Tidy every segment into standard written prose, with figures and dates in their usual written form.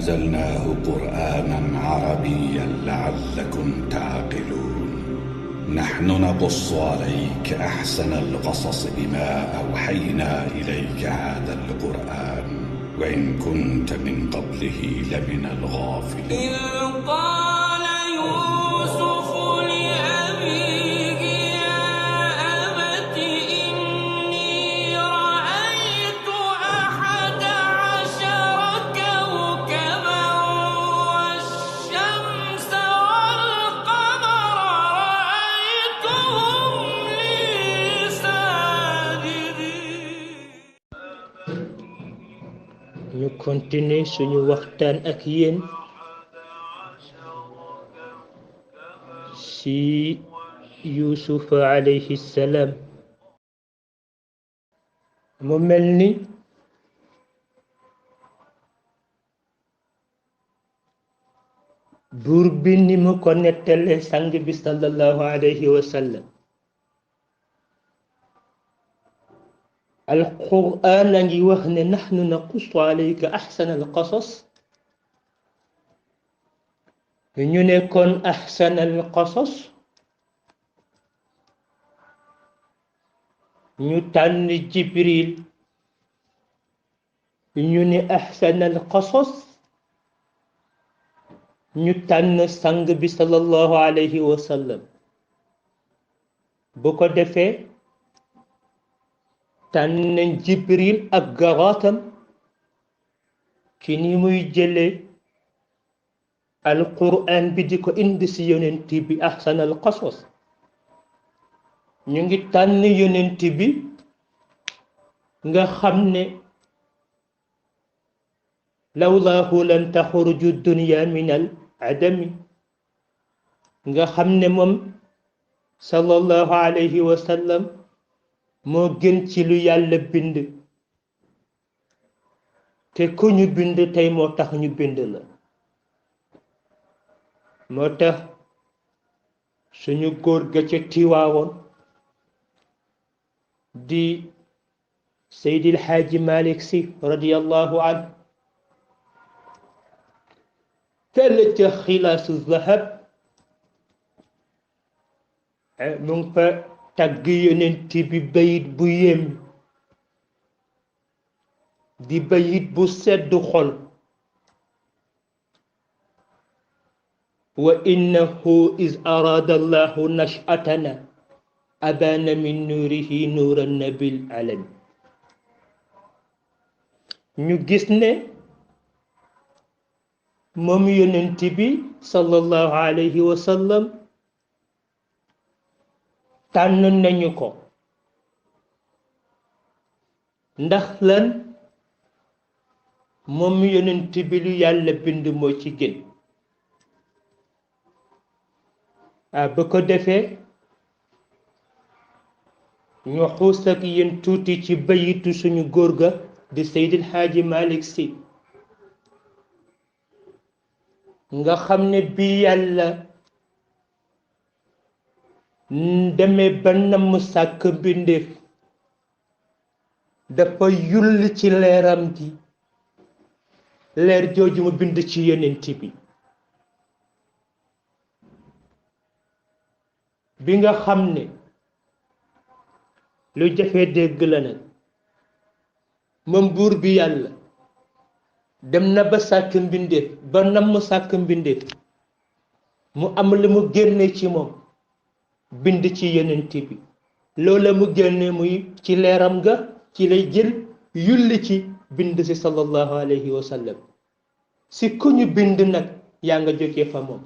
أنزلناه قرآنا عربيا لعلكم تعقلون نحن نقص عليك أحسن القصص بما أوحينا إليك هذا القرآن وإن كنت من قبله لمن الغافلين إذ قال يوسف لأبيه يا أبت إني رأيت 11 كوكبا والشمس والقمر رأيتهم لي ساجدين. ñu continuer suñu waxtaan ak yéen ci Yuusuf alayhi salaam. mu mel ni buur bi ni mu ko nettale sang bi sallallahu alayhi wa sallam. القرآن ngi wax ne نحن نقص عليك أحسن القصص ñu ne kon أحسن القصص ñu tànn Jibril ñu ne أحسن القصص ñu tànn sang bi sallallahu alayhi wa sallam. bu ko defee tànn nañ Jibril ak garaatam ci ni muy jëlee alquran bi di ko indi si yonent bi ahsan al qasas. ñu ngi tànn yonent bi nga xam ne lawlaahu lan taxruju dunya min al adami nga xam ne moom sallallahu alayhi wa sallam moo gën ci lu yàlla bind te ku ñu bind tey moo tax ñu bind la. moo tax suñu góor ga ca Tiwaawoon di Seydil Haaji Malik Si radiyallahu anhu fële ca Xilaasu Zahab mu ngi fa tagg yonent bi bayit bu yéem di bayit bu sedd xol. wa innahu is arada allahu nashatana abana min nuurihi nuuran nabil alami. ñu gis ne moom yonent bi sallallahu alayhi wa sallam tànn nañu ko ndax lan moom yonent bi lu yàlla bind moo ci gën. ba ko defee ñu xuus ak yéen tuuti ci bayitu suñu góor ga di Seydil Haaji Malik Si nga xam ne bi yàlla demee ba namm sàkk mbindeef dafa yulli ci leeram gi leer jooju mu bind ci yonent bi nga xam ne lu jafee dégg la nag moom buur bi yàlla dem na ba sàkk mbindeef ba namm sàkk mbindeef mu am lu mu génne ci moom bind ci yonent bi. loola mu génne muy ci leeram ga ci lay jël yulli ci bind si sallallahu alayhi wa sallam. si ku ñu bind nag yaa nga jógee fa moom.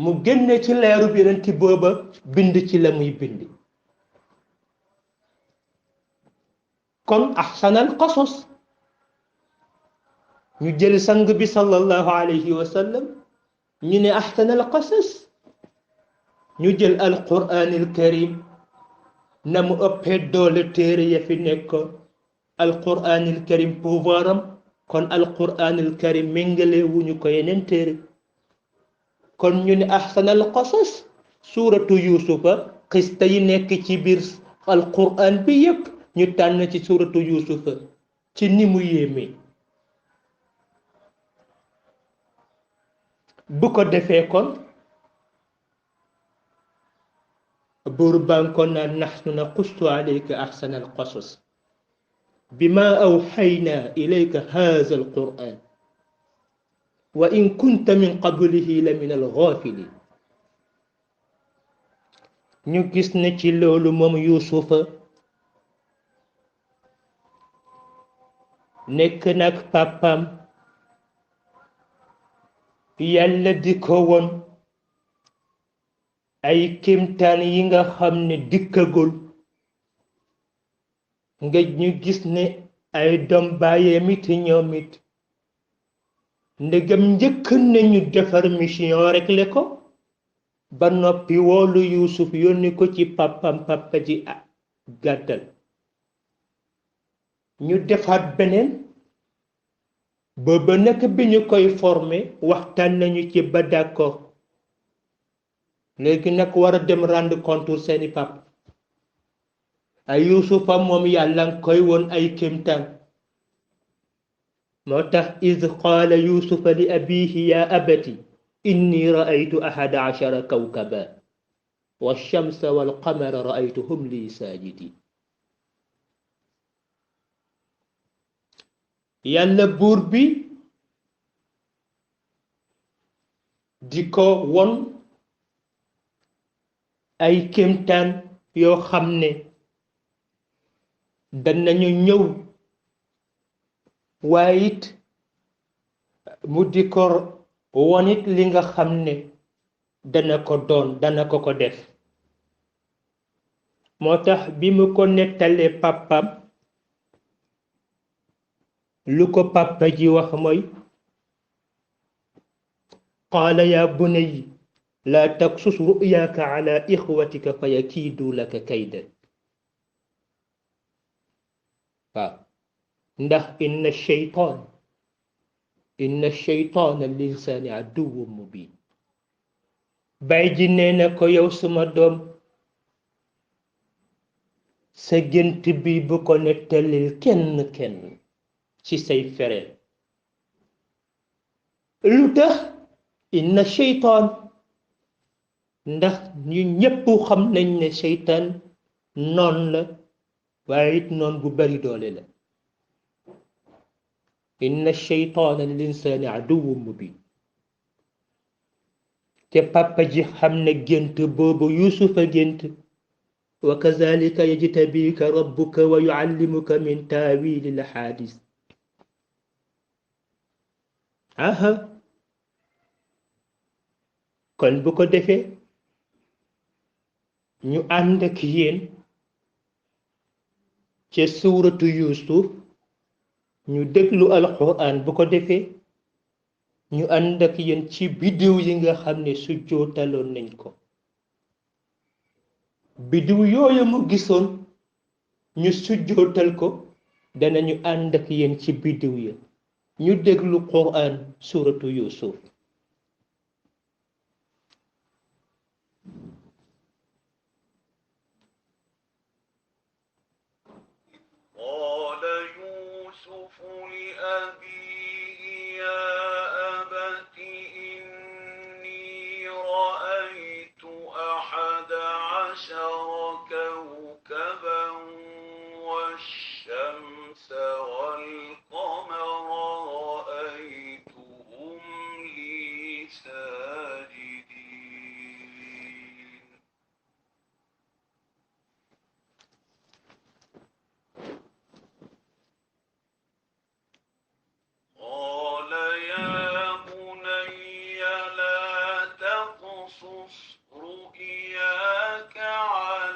mu génne ci leeru bi yonent booba bind ci la muy bind. kon ahsanal qasas ñu jël sang bi sallallahu alayhi wa sallam ñu ne ahsanal qasas ñu jël alquranil karim na mu ëppee doole téere ya fi nekkoon alquranil karim pouvoiram kon alquranil karim méngale wuñu ko yeneen téere. kon ñu ne ahsanal qasas suuratu yuusufa xista yi nekk ci biir alquran bi yépp ñu tànn ci suuratu yuusufa ci ni mu yéeme bu ko defee kon buur baan ko naan naxnu naqussu alayka axsana alqasas bima awxayna ilayka haza alquran wa in kunta min qablihi la min alghafilin ñu gis ne ci loolu moom yuusufa nekk nag pàppam yàlla di ko won ay kéemtaan yi nga xam ne dikkagul nga ñu gis ne ay doom bàyyeem it ñoom it ndegam njëkk nañu defar mission rek le ko ba noppi woolu yuusuf yónni ko ci pàppam pàppa ji gàddal ñu defaat beneen booba nag bi ñu koy formé waxtaan nañu ci ba d'accord léegi nag war a dem rendre compte seeni pap ay yuusufa moom yàlla nga koy woon ay kéemtaan moo tax iz qaala yuusufa li abiihi yaa abati inni ra'aytu ahada ashara kawkaba wash-shamsa wal-qamara ra'aytuhum lii saajidin yàlla buur bi di ko won ay kéemtaan yoo xam ne danañu ñëw waaye it mu di ko wonit li nga xam ne dana ko doon dana ko def moo tax bi mu ko nettalee pàppam lu ko pàppa ji wax mooy qaala yaa bunayya laa taqsus ru'yaaka ala ixwatika fa yakiidu laka kaydan waaw ndax inna sheytaana linsaani aduwwun mubiin bay ji nee na ko yow suma doom sa gént bi bu ko nettalil kenn ci say fereel lu tax inna sheytaan ndax ñu ñépp xam nañ ne seytaan noon la waaye it noon bu bari doole la inna sheytaana lil insaani aduwwun mubiin te papa ji xam ne gént boobu yuusufa gént wa kazalika yajtabika rabbuka wa yuallimuka min taawili l ahadis aha kon bu ko defee ñu ànd ak yéen ca suuratu yuusuf ñu déglu alquran bu ko defee ñu ànd ak yéen ci biddiw yi nga xam ne sujjootaloon nañ ko biddiw yooyu mu gisoon ñu sujjootal ko danañu ànd ak yéen ci biddiw ya ñu déglu quran suuratu yuusuf قال يوسف لأبيه يا أبت إني رأيت أحد عشر كوكبا والشمس والقمر رأيتهم لي ساجدين قال يا بني لا تقصص رؤياك على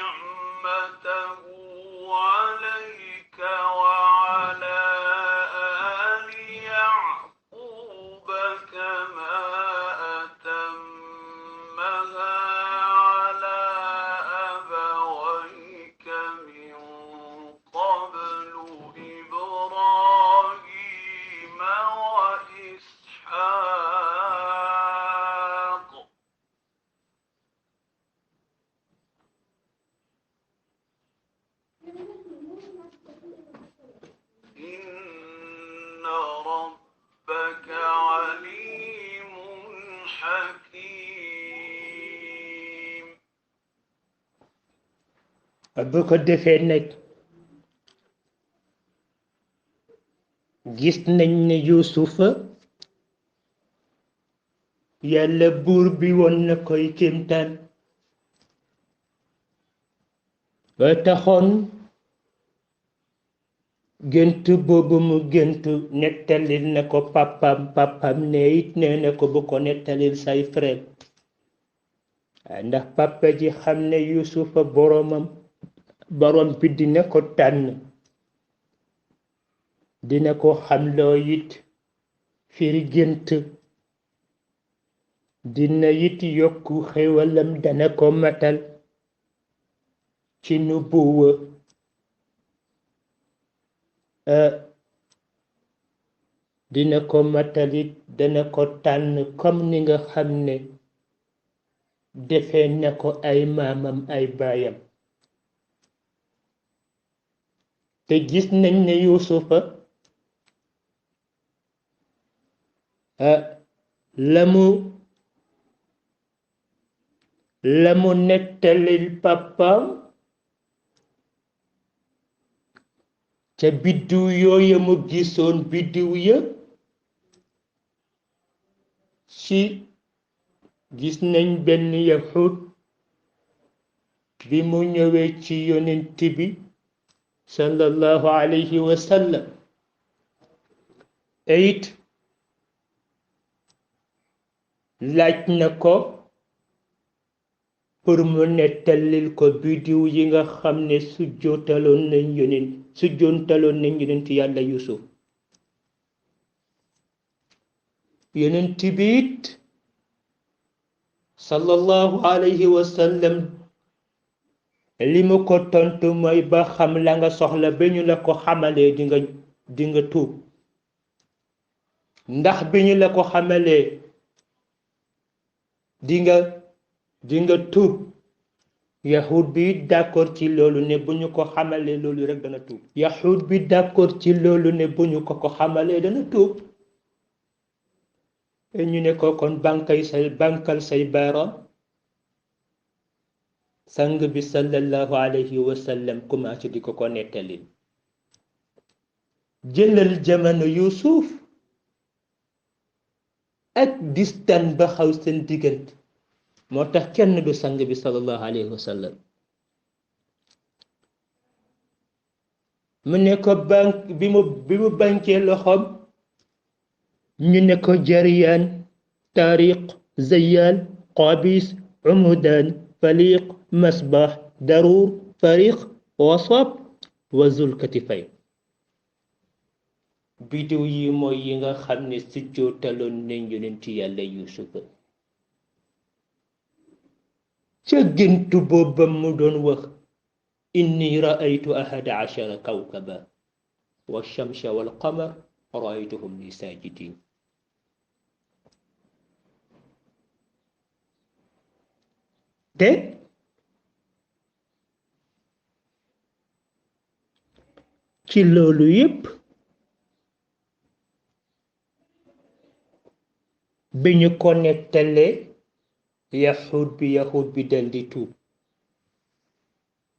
نعمته عليك وعلى آل يعقوب كما أتمها على أبويك من قبل إبراهيم وإسحاق إن ربك عليم حكيم. bu ko defee nag gis nañ ne Yuusufa yàlla buur bi woon na koy kéemtaan ba taxoon gént boobu mu gént nettalil na ko papam ne it nee na ko bu ko nettalil say frère ndax papa ji xam ne Yuusufa borom bi dina ko tànn dina ko xamloo it firi gént dina it yokku xéwalam dana ko matal ci nubuwa dina ko matalit dana ko tànn comme ni nga xam ne defee na ko ay maamam ay baayam te gis nañ ne Yuusufa la mu nettalil papaam ca biddiw yooya mu gisoon biddiw ya ci gis nañ benn yahud bi mu ñëwee ci yonent bi sallallahu alayhi wa sallam it laaj na ko pour mu nettalil ko biddiw yi nga xam ne sujjootaloon nañ yonent yàlla Yusuf yonent bi it sallallahu alayhi wa sallam li mu ko tontu mooy ba xam la nga soxla ba ñu la ko xamalee di nga tuub ndax bi ñu la ko xamalee di nga tuub yahud bi d'accord ci loolu ne bu ñu ko xamalee loolu rek dana tuub yahud bi d'accord ci loolu ne bu ñu ko xamalee dana tuub ñu ne ko kon bankal say baaraam sang bi sallallahu alayhi wa sallam commencé di ko nettali jëlal jamono Yuusuf ak distance ba xaw seen diggante moo tax kenn du sang bi sallallahu alayhi wa sallam mu ne ko bi mu bankee loxoom ñu ne ko jariyaan taariq zayyal qaabis umudaan faliq masbah daruur fariq wasab wa zul katifay biddiw yi mooy yi nga xam ne sujjootaloon nañ yonent yàlla Yuusufa ca géntu booba mu doon wax inni ra'aytu ahada ashara kawkaba wa shamsa wal qamar ra'aytuhum li sajidin te ci loolu yépp bi ñu ko nettalee yahud bi dal di tuub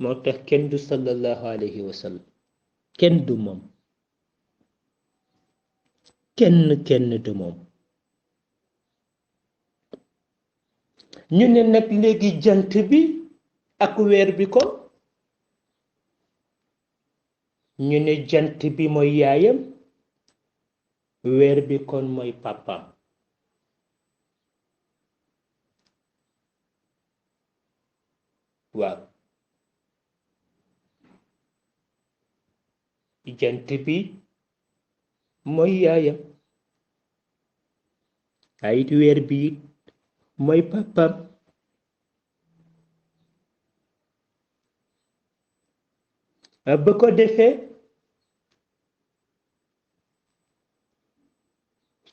moo tax kenn du sallallahu alayhi wa sallam kenn du moom kenn du moom ñu ne nag léegi jant bi ak weer bi ko ñu ne jant bi mooy yaayam weer bi kon mooy papaam waaw jant bi mooy yaayam ayit weer bi it mooy papam ba ko defee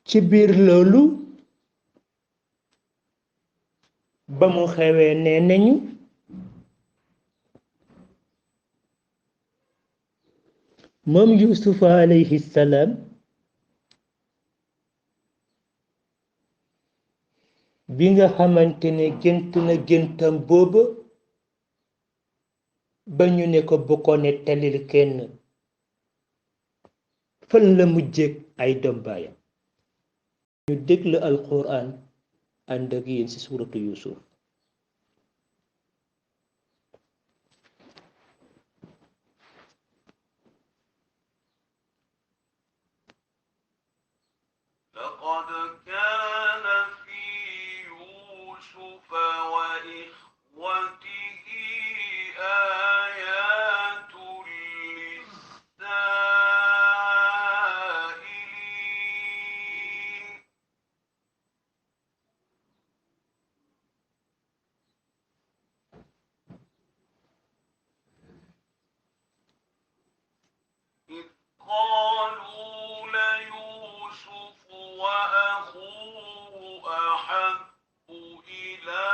ci biir loolu ba mu xewee nee nañu moom yusufa alayhi salaam bi nga xamante ne gént na géntam booba ba ñu ne ko bu ko nettalil kenn fan la mujjeek ay doom baayam ñu déglu alquran ànd ak yéen ci suuratu yusuf لقد كان في يوسف وإخوته آيات للسائلين إذ قالوا ليوسف وأخوه أحب إلى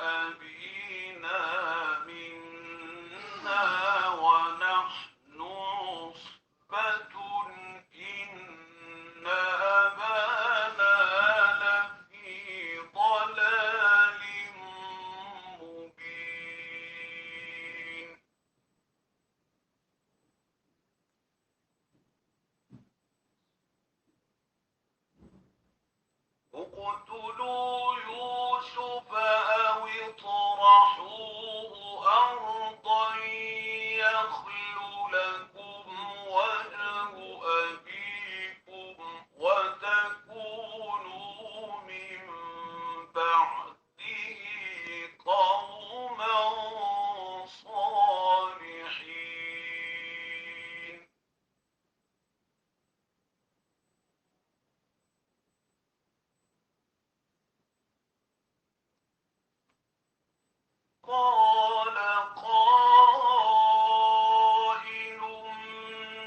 أبينا منا ونحن عصبة إن أبانا لفي ضلال مبين اقتلوا يوسف أو اطرحوه أرضا يخل لكم وجه أبيكم وتكونوا من بعده قوما صالحين قال قائل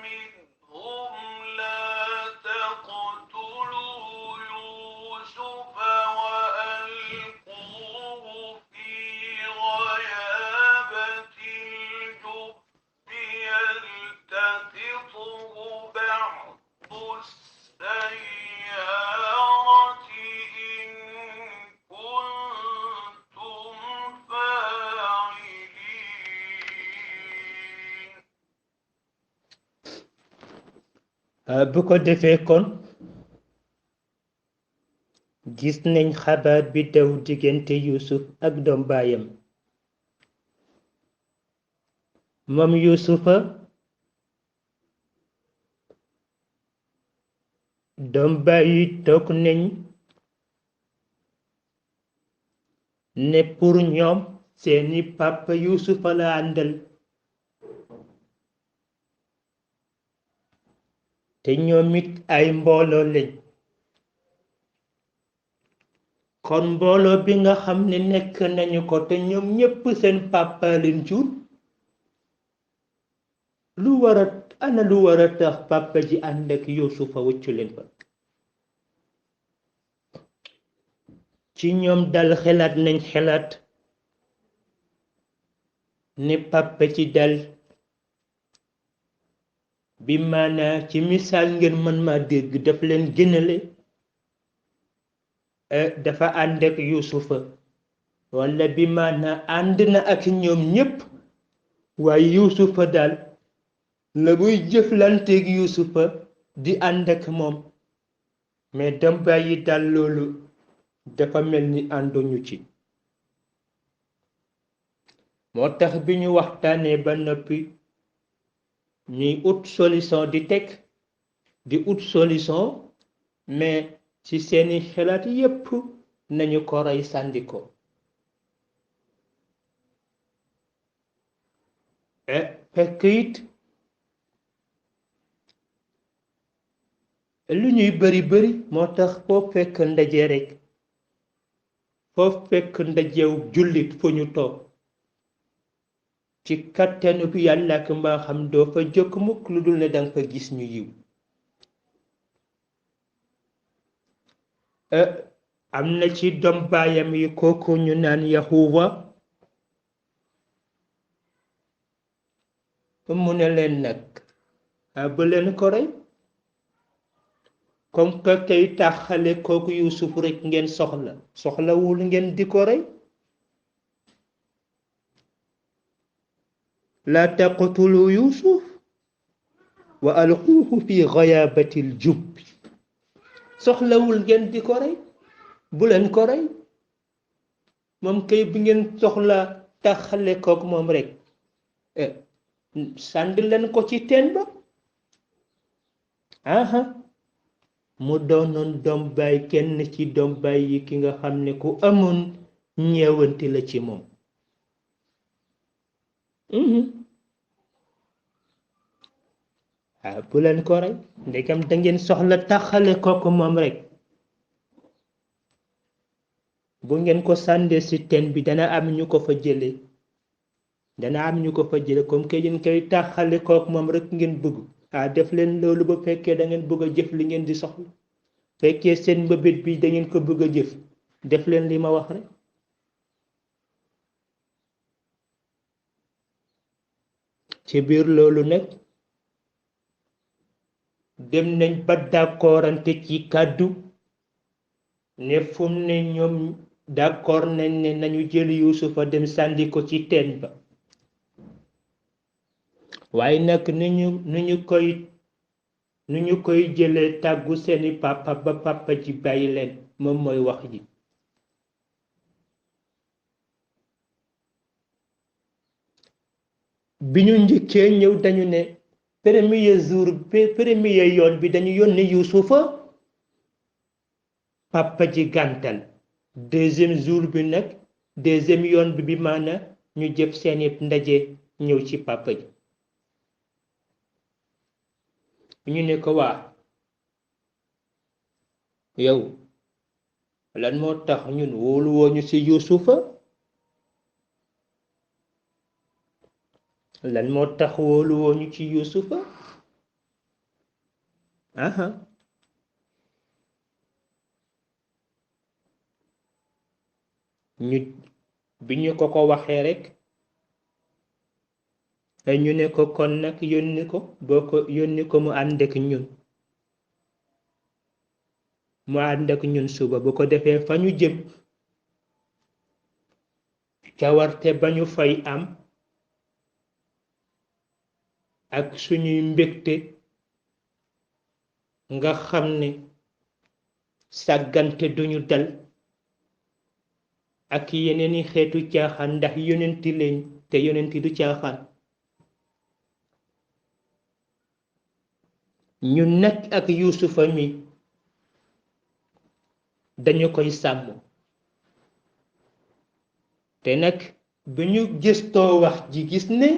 منهم لا تقتلوا يوسف وألقوه في غيابة الجب يلتقطه بعض السيارة إن كنتم فاعلين bu ko defee kon gis nañ xabaar bi daw diggante yusuf ak doom baayam moom yusufa doom baay yi toog nañ ne pour ñoom seeni papa yusufa la àndal te ñoom it ay mbooloo lañ kon mbooloo bi nga xam ne nekk nañu ko te ñoom ñépp seen papa leen jur ana lu war a tax papa ji ànd ak yusufa wëccu leen fa ci ñoom dal xelaat nañ xelaat ne papa ci dal bi maanaa ci misaal ngeen mën ma dégg daf leen gënale dafa ànd ak yusufa walla bi maanaa ànd na ak ñoom ñépp waaye yusufa daal la muy jëflanteeg yusufa di ànd ak moom mais dem bàyyi daal loolu dafa mel ni ànduñu ci moo tax bi ñu waxtaanee ba noppi ñuy ut solution di teg di ut solution mais ci seeni xalaat yépp nañu ko rey sànni ko fekk it lu ñuy bari moo tax foo fekk ndaje rek foo fekk ndajew jullit fu ñu toog ci kattanu bi yàlla ak mbaa xam doo fa jokk mukk lu dul ne danga fa gis ñu yiw am na ci doom baayam yi kooku ñu naan Yahuwa mu ne leen nag ba leen ko rey comme que kay taxale kooku Yuusuf rek ngeen soxlawul ngeen di ko rey la taqtulu Yuusuf wa alquuhu fi ghayaabati al-jubb soxlawul ngeen di ko rey bu leen ko rey moom kay bi ngeen soxla taxale kooku moom rek sànd leen ko ci teen ba aha mu doonoon doom baay kenn ci doom baay yi ki nga xam ne ku amoon ñeewanti la ci moom bu leen ko rey ndegam da ngeen soxla taxale kooku moom rek bu ngeen ko sàndee ci teen bi dana am ñu ko fa jële comme que yéen koy taxale kooku moom rek ngeen bëgg def leen loolu ba fekkee da ngeen bëgg a jëf li ngeen di soxla fekkee seen mbëbët bi da ngeen ko bëgg a jëf def leen li ma wax rek ci biir loolu nag dem nañ ba d'accordante ci kàddu ne fu mu ne ñoom d'accord nañ ne nañu jël Yuusufa dem sànni ko ci teen ba waaye nag nu ñu koy jëlee tàggu seeni papa ba papa ji bàyyi leen moom mooy wax ji bi ñu njëkkee ñëw dañu ne premier yoon bi dañu yónni Yuusufa papa ji gàntal deuxième jour bi nag deuxième yoon bi maana ñu jëf seeni ndaje ñëw ci papa ji ñu ne ko waa yow lan moo tax ñun wóolu woo ñu ci Yuusufa lan moo tax wóolu woo ñu ci Yuusufa aha ñu bi ñu ko waxee rek ñu ne ko kon nag yónni ko mu ànd ak ñun suba bu ko defee fa ñu jëm cawarte ba ñu fay am ak suñuy mbégte nga xam ne sàggante duñu dal ak yeneeni xeetu caaxaan ndax yonenti leen te yonenti du caaxaan ñu nag ak Yuusufa mi dañu koy sàmm te nag bi ñu gëstoo wax ji gis ne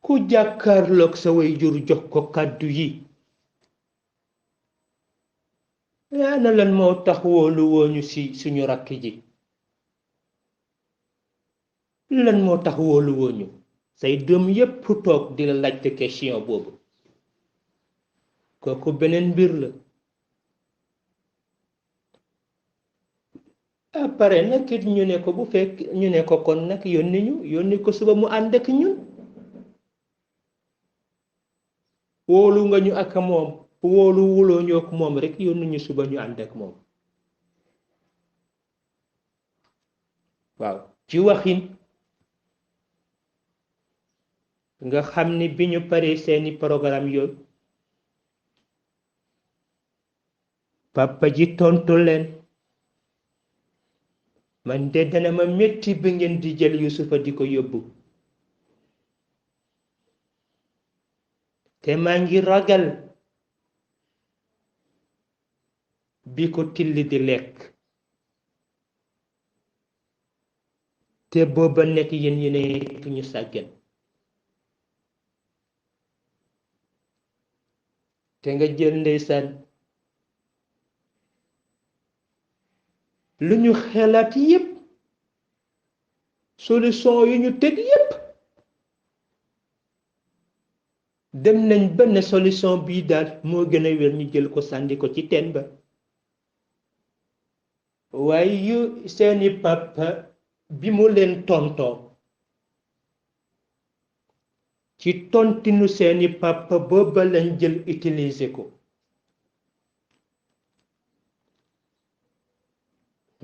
ku jàkkaarloog sa waajur jox ko kàddu yi ana lan moo tax wóolu wooñu ci suñu rakk ji lan moo tax wóolu wooñu say doom yépp toog di la laajte question boobu kooku beneen mbir la après nag it ñu ne ko bu fekk ñu ne ko kon nag yónni ko suba mu ànd ak ñun wóolu nga ñu ak moom wóolu wuloo ñu ak moom rek yónni ñu suba ñu ànd ak moom waaw ci waxin nga xam ni bi ñu paree seeni programme yooyu papa ji tontu leen man de dana ma metti bi ngeen di jël Yuusufa di ko yóbbu te maa ngi ragal bi ko tilli di lekk te booba nekk yéen ñu sàggan te nga jël ndeysaan lu ñu xelaat yépp solution yu ñu teg yépp dem nañ ba ne solution bii daal moo gën a wér ñu jël ko sànni ko ci teen ba waaye yu seeni papa bi mu leen tontoo ci tontinu seeni papa booba lañ jël utiliser ko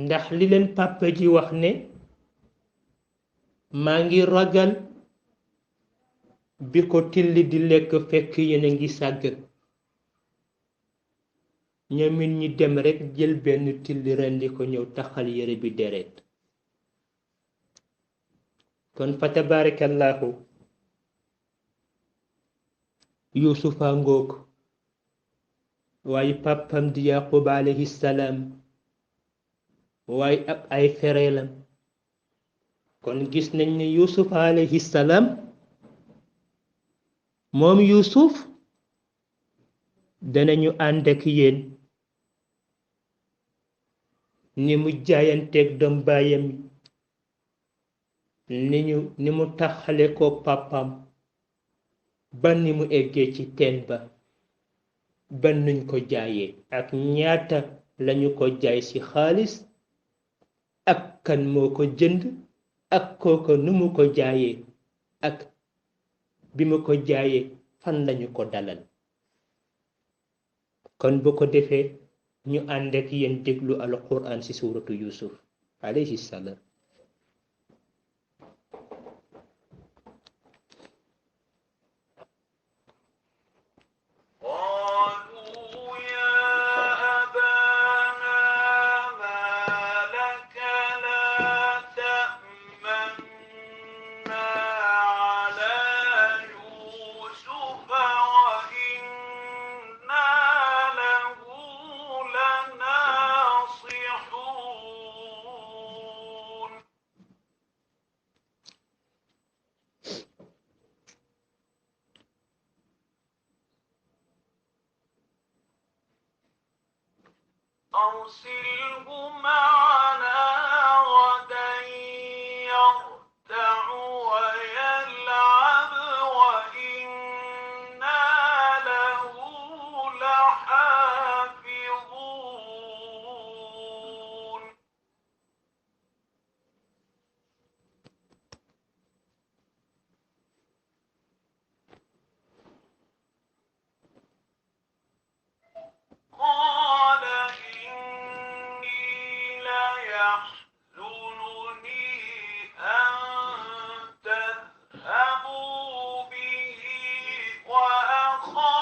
ndax li leen papa ji wax ne maa ngi ragal bi ko tilli di lekk fekk yéen a ngi sàggan ñoomit ñi dem rekk jël benn tilli rendi ko ñëw taxal yére bi deret kon fa tabarakallahu yuusufa ngoog waaye pàppam di yaqub alayhi salaam waaye ak ay fereelam kon gis nañ ne yuusuf alayhi salaam moom yuusuf danañu ànd ak yéen ni mu jaayanteeg doom baayam ni mu taxale ko pàppam ba ni mu eggee ci teen ba ba nuñ ko jaayee ak ñaata lañu ko jaay ci xaalis ak kan moo ko jënd ak kooko nu mu ko jaayee ak bi mu ko jaayee fan lañu ko dalal kon bu ko defee ñu ànd ak yéen déglu alquran ci suuratu yusuf alayhi salaam قالوا يا أبانا ما لك لا تأمنا على يوسف وإنا له لناصحون أرسله معنا غدا يرتع ويلعب وإنا له لحافظون قال إني ليحزنني أن تذهبوا به وأخاف